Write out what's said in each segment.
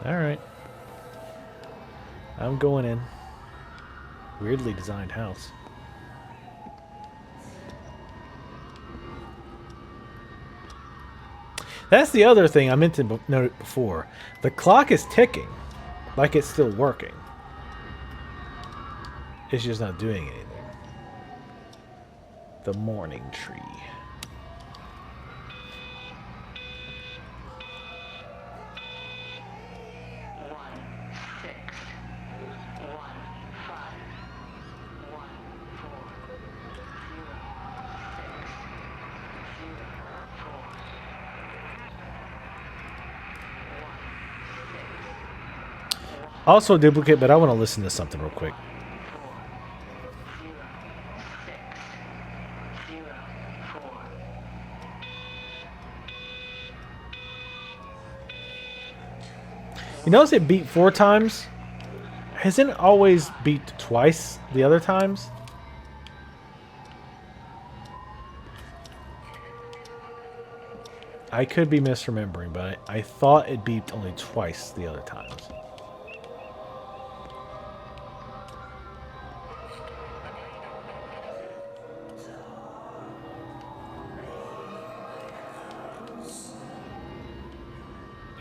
Alright. I'm going in. Weirdly designed house. That's the other thing I meant to note before. The clock is ticking. Like it's still working. It's just not doing anything. The morning tree. Also a duplicate, but I want to listen to something real quick. You notice it beat 4 times? Hasn't it always beat twice the other times? I could be misremembering, but I thought it beeped only twice the other times.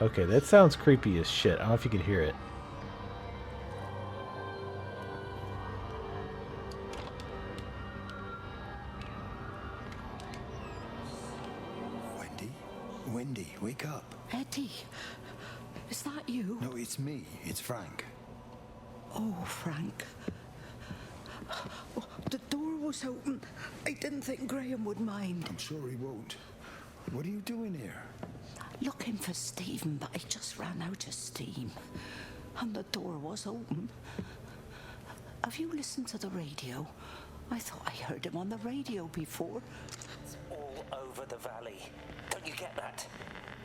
Okay, that sounds creepy as shit. I don't know if you can hear it. Wendy, wake up. Eddie, is that you? No, it's me. It's Frank. Oh, Frank. Oh, the door was open. I didn't think Graham would mind. I'm sure he won't. What are you doing here? Looking for Stephen, but I just ran out of steam. And the door was open. Have you listened to the radio? I thought I heard him on the radio before. It's all over the valley. Don't you get that?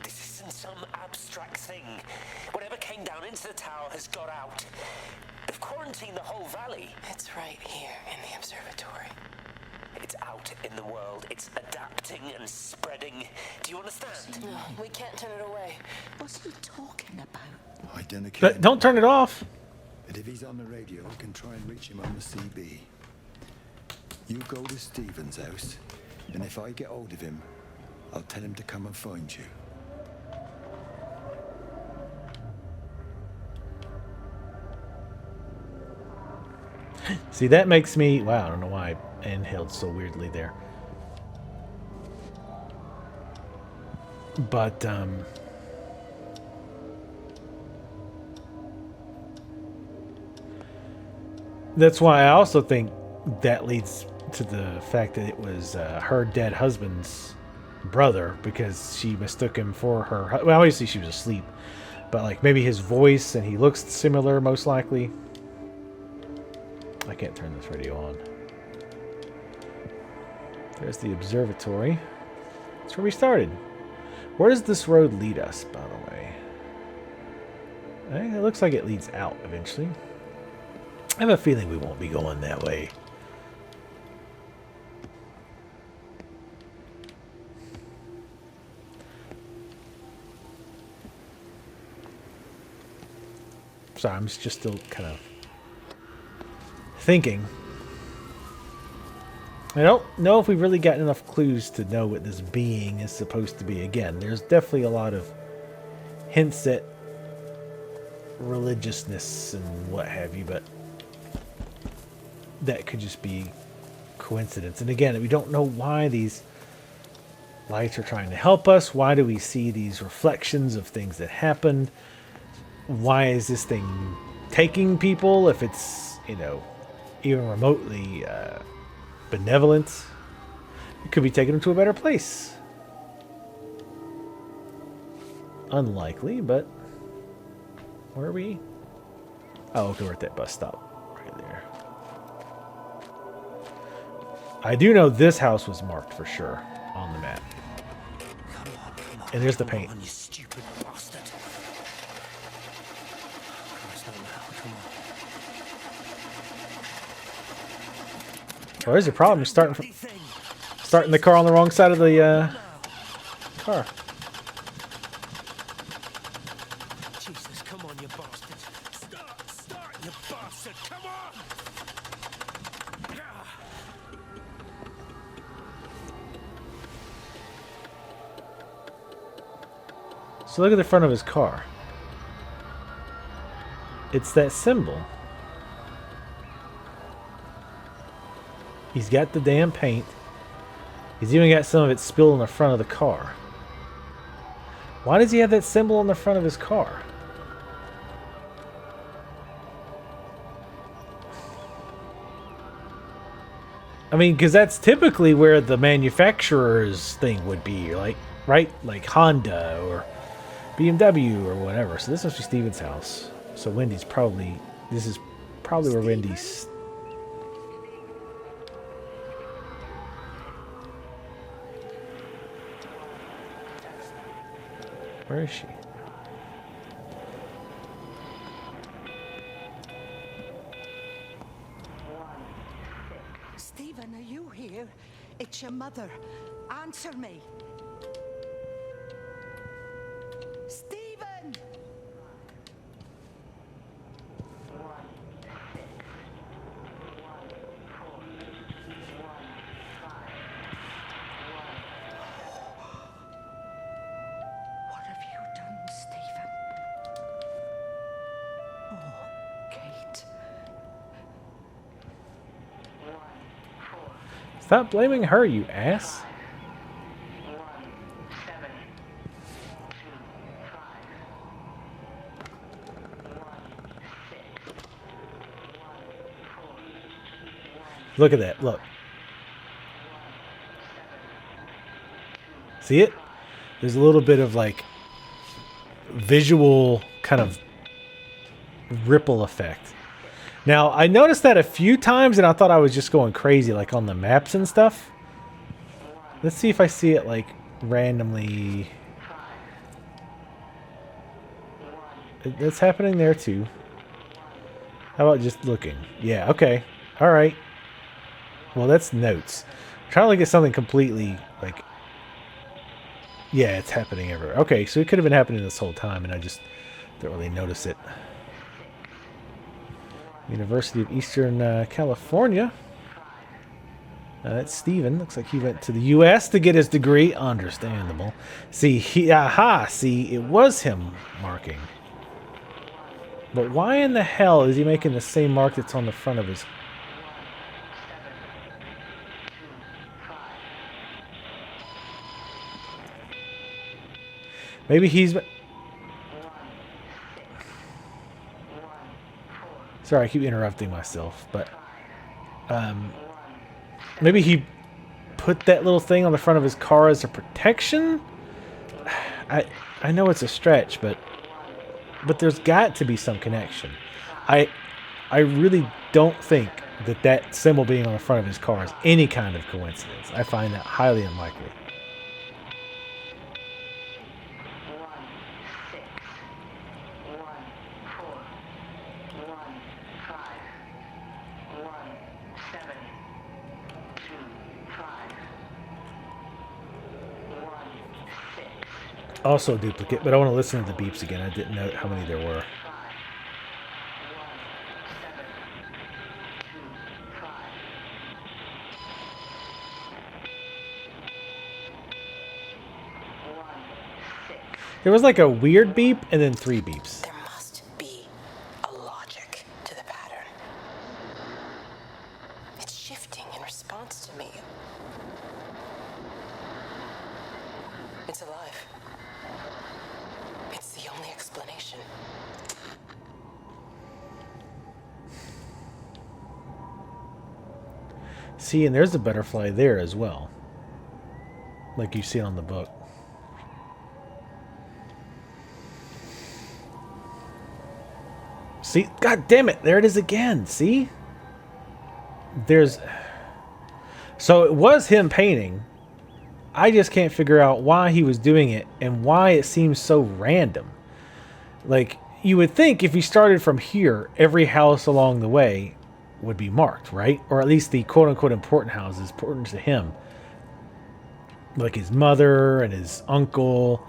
This isn't some abstract thing. Whatever came down into the tower has got out. They've quarantined the whole valley. It's right here in the observatory. It's out in the world. It's adapting and spreading. Do you understand? No, we can't turn it away. What's he talking about? I don't know. But don't turn it off. But if he's on the radio, I can try and reach him on the CB. You go to Stephen's house, and if I get hold of him, I'll tell him to come and find you. See, that makes me... Wow, I don't know why I inhaled so weirdly there. But, that's why I also think that leads to the fact that it was her dead husband's brother, because she mistook him for her... Well, obviously she was asleep, but like maybe his voice, and he looks similar, most likely. I can't turn this radio on. There's the observatory. That's where we started. Where does this road lead us, by the way? It looks like it leads out eventually. I have a feeling we won't be going that way. Sorry, I'm just still kind of thinking. I don't know if we've really gotten enough clues to know what this being is supposed to be. Again, there's definitely a lot of hints at religiousness and what have you, but that could just be coincidence. And again, we don't know why these lights are trying to help us. Why do we see these reflections of things that happened? Why is this thing taking people if it's, you know, even remotely benevolent? It could be taking them to a better place. Unlikely, but where are we? Oh, okay, we're at that bus stop right there. I do know this house was marked for sure on the map. Come on, And there's the paint. Come on, you stupid bastard. Christ, not now. Come on. Well, there's a problem. You're starting the car on the wrong side of the car. Jesus, come on, bastard! Come on! So look at the front of his car. It's that symbol. He's got the damn paint. He's even got some of it spilled on the front of the car. Why does he have that symbol on the front of his car? I mean, because that's typically where the manufacturer's thing would be, like, right? Like Honda or BMW or whatever. So this must be Steven's house. So Wendy's probably... This is probably where Wendy's... Where is she? Stephen, are you here? It's your mother. Answer me. Stephen! What have you done, Stephen? Oh, Kate. Stop blaming her, you ass. Look at that. Look. See it? There's a little bit of like visual kind of ripple effect. Now, I noticed that a few times and I thought I was just going crazy like on the maps and stuff. Let's see if I see it like randomly. That's happening there too. How about just looking? Yeah, okay. All right. Well, that's notes. I'm trying to look at something completely like... Yeah, it's happening everywhere. Okay, so it could have been happening this whole time and I just don't really notice it. University of Eastern California. That's Steven. Looks like he went to the U.S. to get his degree. Understandable. See, see, it was him marking. But why in the hell is he making the same mark that's on the front of his... Maybe he's... Sorry, I keep interrupting myself, but... maybe he put that little thing on the front of his car as a protection? I know it's a stretch, but there's got to be some connection. I really don't think that that symbol being on the front of his car is any kind of coincidence. I find that highly unlikely. Also a duplicate, but I want to listen to the beeps again. I didn't know how many there were. There was like a weird beep and then 3 beeps. There must be a logic to the pattern. It's shifting in response to me. It's alive. It's the only explanation. See, and there's a butterfly there as well. Like you see on the book. See? God damn it! There it is again! See? There's... So it was him painting. I just can't figure out why he was doing it and why it seems so random. Like, you would think if he started from here, every house along the way would be marked, right? Or at least the quote-unquote important houses important to him. Like his mother and his uncle.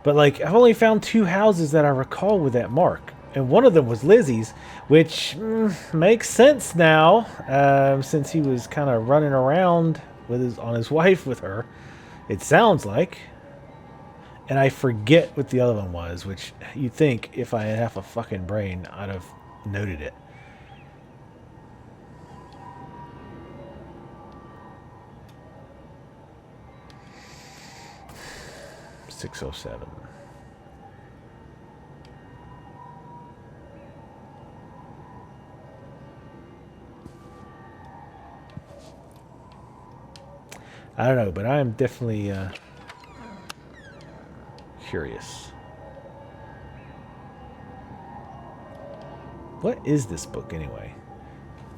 But, like, I've only found 2 houses that I recall with that mark. And one of them was Lizzie's, which makes sense now, since he was kind of running around with on his wife with her. It sounds like. And I forget what the other one was, which you'd think if I had half a fucking brain, I'd have noted it. .607. I don't know, but I am definitely curious. What is this book anyway?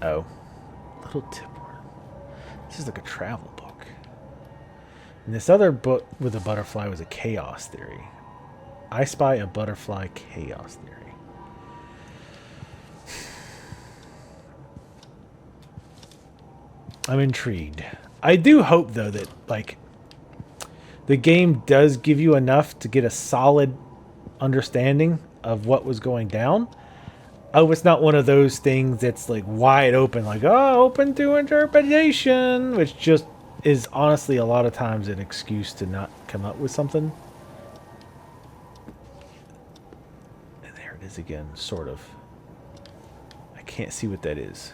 Oh, Little Tipper. This is like a travel book. And this other book with a butterfly was a chaos theory. I Spy a Butterfly Chaos Theory. I'm intrigued. I do hope, though, that, like, the game does give you enough to get a solid understanding of what was going down. Oh, it's not one of those things that's, like, wide open, like, oh, open to interpretation, which just is honestly a lot of times an excuse to not come up with something. And there it is again, sort of. I can't see what that is.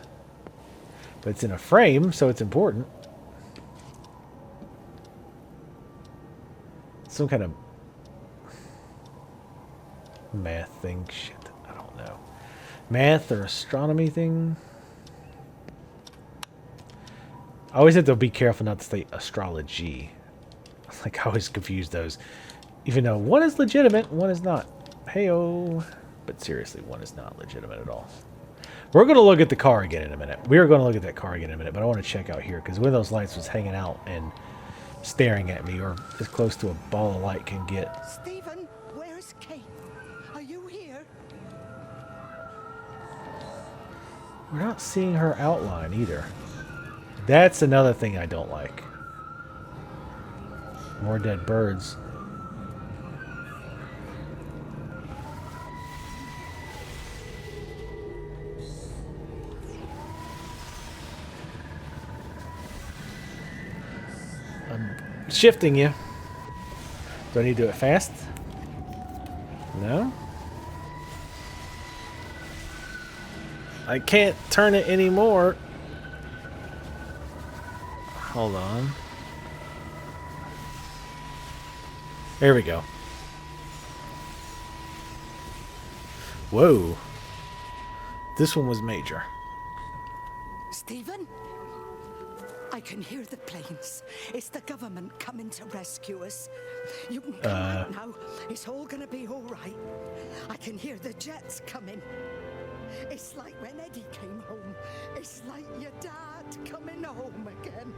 But it's in a frame, so it's important. Some kind of math thing. Shit, I don't know. Math or astronomy thing. I always have to be careful not to say astrology. Like, I always confuse those. Even though one is legitimate, one is not. Hey-oh. But seriously, one is not legitimate at all. We're going to look at the car again in a minute. We are going to look at that car again in a minute, but I want to check out here, because one of those lights was hanging out and staring at me, or as close to a ball of light can get. Stephen, where's Kate? Are you here? We're not seeing her outline either. That's another thing I don't like. More dead birds. I'm shifting you. Do I need to do it fast? No? I can't turn it anymore. Hold on. There we go. Whoa. This one was major. Stephen? I can hear the planes. It's the government coming to rescue us. You can come out now. It's all gonna be all right. I can hear the jets coming. It's like when Eddie came home. It's like your dad coming home again.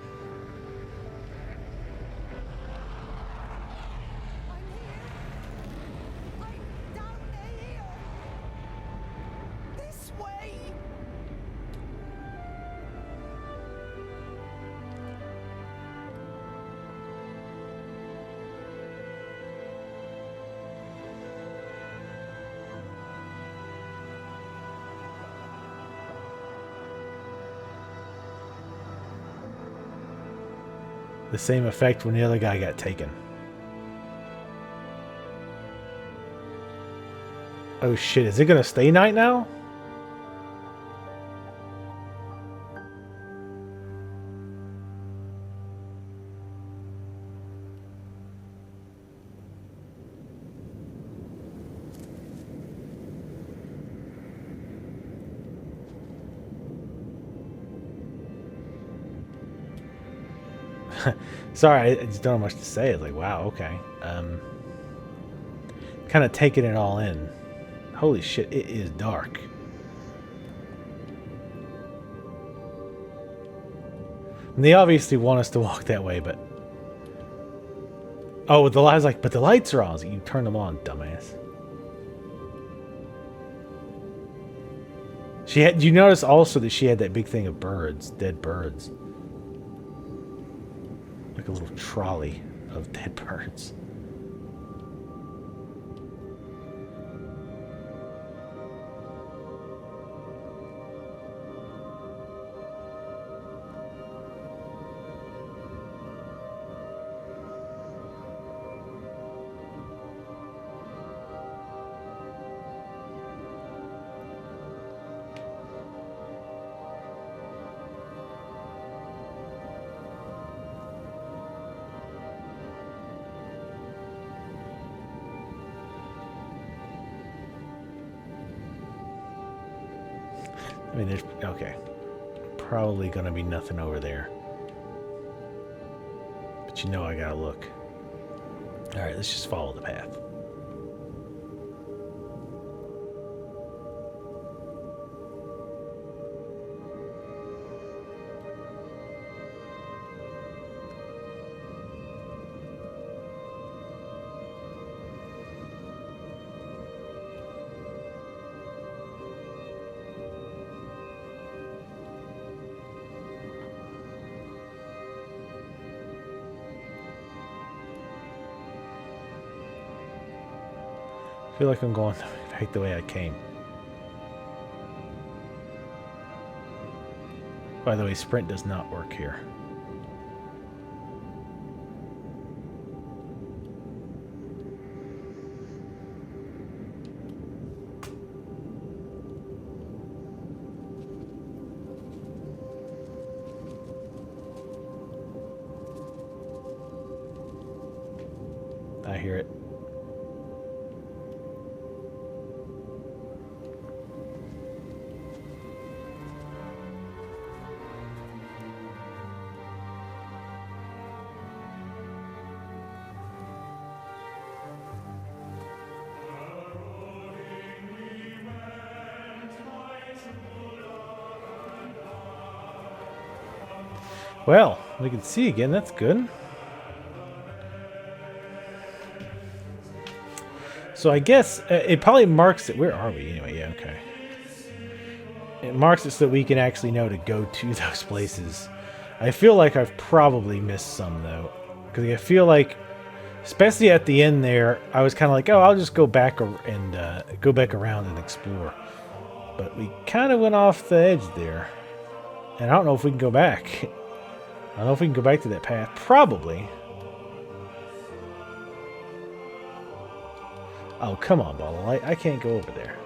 I'm here. I'm down here. This way. The same effect when the other guy got taken. Oh shit, is it gonna stay night now? Sorry, I just don't have much to say. It's like, wow, okay. Kind of taking it all in. Holy shit, it is dark. And they obviously want us to walk that way, but... Oh, the lights, like, but the lights are on. I was like, you turn them on, dumbass. She had... You notice also that she had that big thing of birds, dead birds. Like a little trolley of dead birds. I mean, there's... Okay. Probably gonna be nothing over there. But you know I gotta look. Alright, let's just follow the path. I feel like I'm going right the way I came. By the way, sprint does not work here. I hear it. Well, we can see again. That's good. So I guess it probably marks it. Where are we anyway? Yeah, okay. It marks it so that we can actually know to go to those places. I feel like I've probably missed some though, because I feel like, especially at the end there, I was kind of like, oh, I'll just go back and go back around and explore. But we kind of went off the edge there, and I don't know if we can go back. I don't know if we can go back to that path. Probably. Oh, come on, Ball of Light. I can't go over there.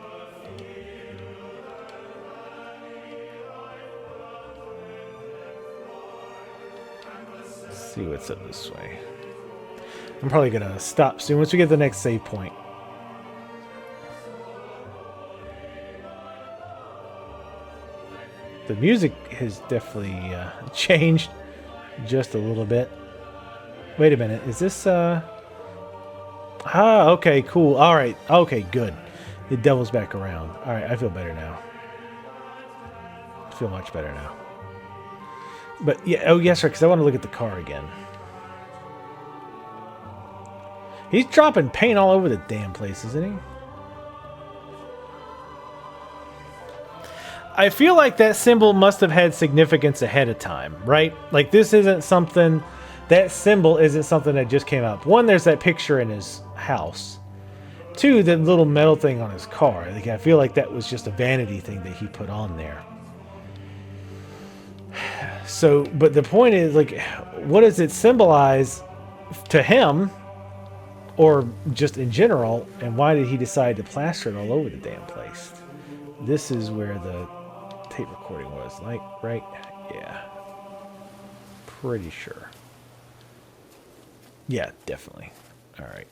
Let's see what's up this way. I'm probably going to stop soon once we get to the next save point. The music has definitely changed just a little bit. Wait a minute. Is this... Ah, okay, cool. All right. Okay, good. It doubles back around. All right, I feel better now. I feel much better now. But, yeah, oh, yes, sir, because I want to look at the car again. He's dropping paint all over the damn place, isn't he? I feel like that symbol must have had significance ahead of time, right? Like, this isn't something... That symbol isn't something that just came up. One, there's that picture in his house. Two, the little metal thing on his car. Like, I feel like that was just a vanity thing that he put on there. So, but the point is, like, what does it symbolize to him? Or just in general? And why did he decide to plaster it all over the damn place? This is where the tape recording was. Like, right? Yeah. Pretty sure. Yeah, definitely. All right.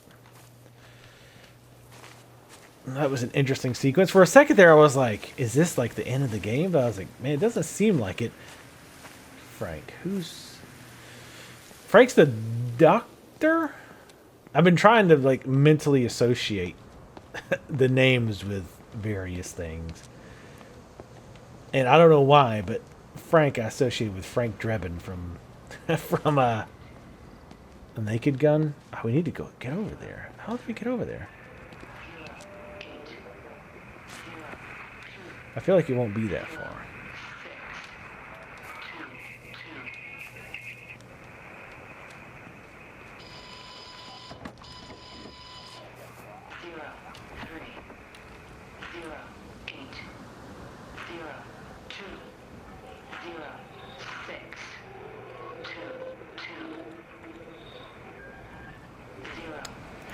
That was an interesting sequence. For a second there, I was like, is this like the end of the game? But I was like, man, it doesn't seem like it. Frank. Who's... Frank's the doctor? I've been trying to, like, mentally associate the names with various things. And I don't know why, but Frank I associated with Frank Drebin from... from, A Naked Gun? Oh, we need to go get over there. How do we get over there? I feel like it won't be that far.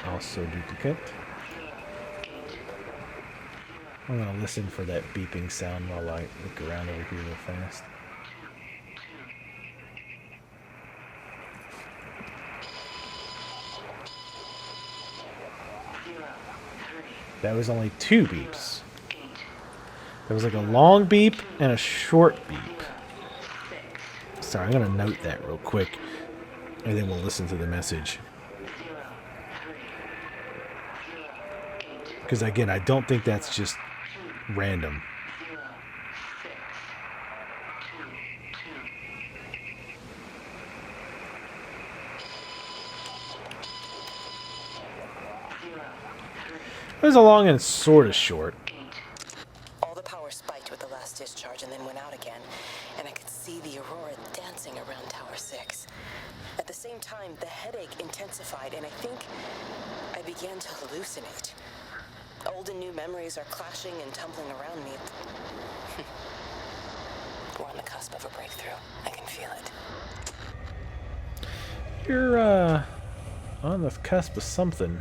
Also duplicate. I'm going to listen for that beeping sound while I look around over here real fast. That was only 2 beeps. There was like a long beep and a short beep. Sorry, I'm going to note that real quick. And then we'll listen to the message. Because again, I don't think that's just random. It was a long and sort of short. All the power spiked with the last discharge and then went out again, and I could see the aurora dancing around Tower 6. At the same time, the headache intensified, and I think I began to hallucinate. Old and new memories are clashing and tumbling around me. We're on the cusp of a breakthrough. I can feel it. You're, on the cusp of something.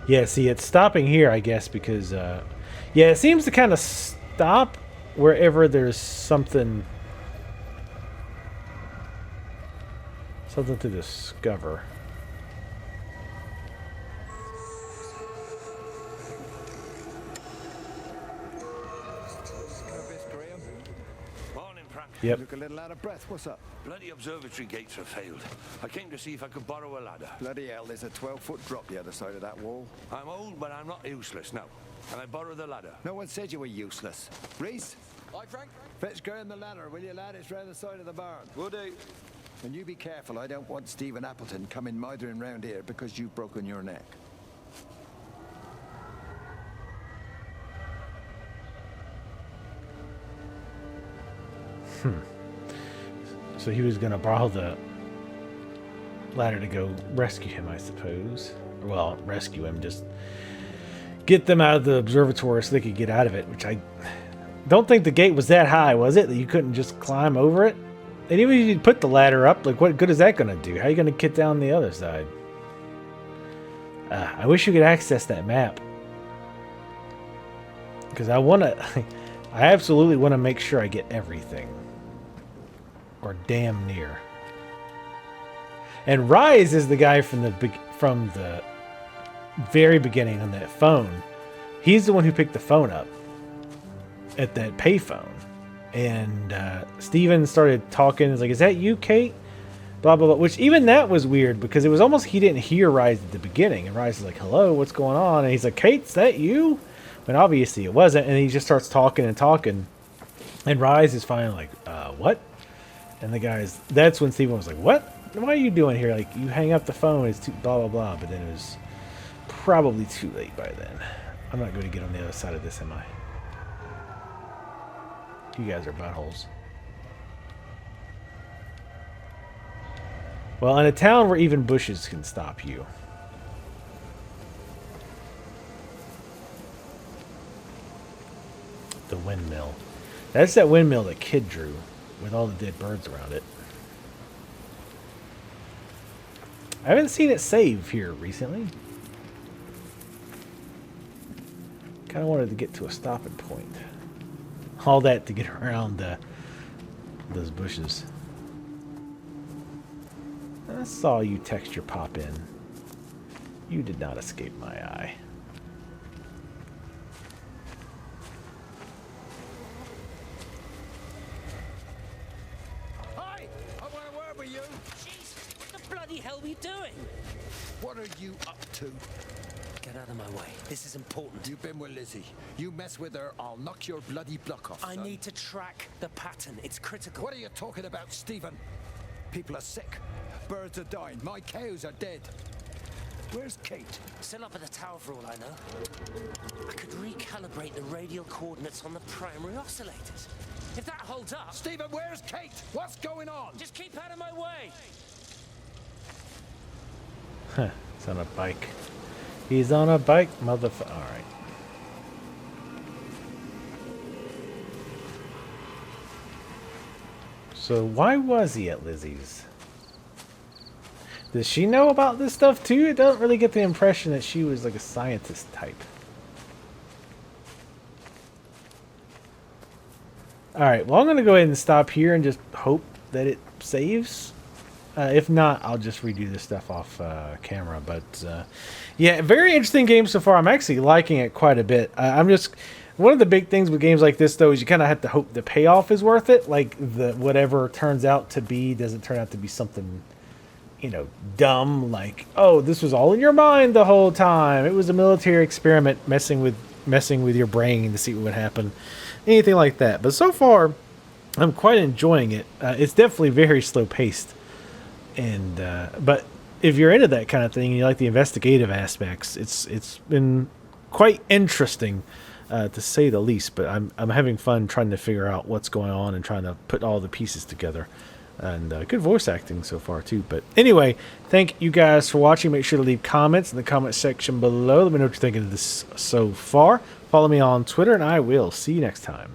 Yeah, see, it's stopping here, I guess, because, yeah, it seems to kind of stop wherever there's something to discover. Morning, Frank. Yep. Look a little out of breath. What's up? Bloody observatory gates have failed. I came to see if I could borrow a ladder. Bloody hell, there's a 12-foot drop the other side of that wall. I'm old, but I'm not useless now. Can I borrow the ladder? No one said you were useless. Reese? Hi, Frank. Fetch Graham the ladder, will you, lad? It's round the side of the barn. Will do. And you be careful. I don't want Stephen Appleton coming mithering round here because you've broken your neck. So he was going to borrow the ladder to go rescue him, I suppose. Well, rescue him, just get them out of the observatory so they could get out of it, which I don't think the gate was that high, was it? That you couldn't just climb over it? And even if you put the ladder up, like, what good is that going to do? How are you going to get down the other side? I wish you could access that map. Because I want to... I absolutely want to make sure I get everything. Or damn near. And Rise is the guy from the very beginning on that phone. He's the one who picked the phone up at that payphone. And Steven started talking. He's like, "Is that you, Kate?" Blah, blah, blah. Which even that was weird because it was almost he didn't hear Rise at the beginning. And Rise is like, "Hello, what's going on?" And he's like, "Kate, is that you?" But obviously it wasn't. And he just starts talking and talking. And Rise is finally like, what? And the guy's... That's when Steven was like, "What? What are you doing here? Like, you hang up the phone. It's too blah, blah, blah." But then it was probably too late by then. I'm not going to get on the other side of this, am I? You guys are buttholes. Well, in a town where even bushes can stop you. The windmill. That's that windmill that Kid drew with all the dead birds around it. I haven't seen it save here recently. Kind of wanted to get to a stopping point. All that to get around those bushes. I saw you texture pop in. You did not escape my eye. Hi! Where were you? Jesus, what the bloody hell are we doing? What are you up to? Get out of my way. This is important. You've been with Lizzie. You mess with her, I'll knock your bloody block off, I son. need to track the pattern. It's critical. What are you talking about, Stephen? People are sick. Birds are dying. My cows are dead. Where's Kate? Still up at the tower for all I know. I could recalibrate the radial coordinates on the primary oscillators. If that holds up... Stephen, where's Kate? What's going on? Just keep out of my way! Huh, he's on a bike. He's on a bike, motherfucker. Alright. So why was he at Lizzie's? Does she know about this stuff too? It doesn't really get the impression that she was like a scientist type. Alright, well I'm going to go ahead and stop here and just hope that it saves. If not, I'll just redo this stuff off camera. But yeah, very interesting game so far. I'm actually liking it quite a bit. I'm just one of the big things with games like this, though, is you kind of have to hope the payoff is worth it. Like the whatever turns out to be doesn't turn out to be something, you know, dumb. Like, oh, this was all in your mind the whole time. It was a military experiment messing with your brain to see what would happen. Anything like that. But so far, I'm quite enjoying it. It's definitely very slow paced. And but if you're into that kind of thing and you like the investigative aspects, it's been quite interesting to say the least. But I'm having fun trying to figure out what's going on and trying to put all the pieces together. And good voice acting so far too. But anyway, thank you guys for watching. Make sure to leave comments in the comment section below. Let me know what you're thinking of this so far. Follow me on Twitter, and I will see you next time.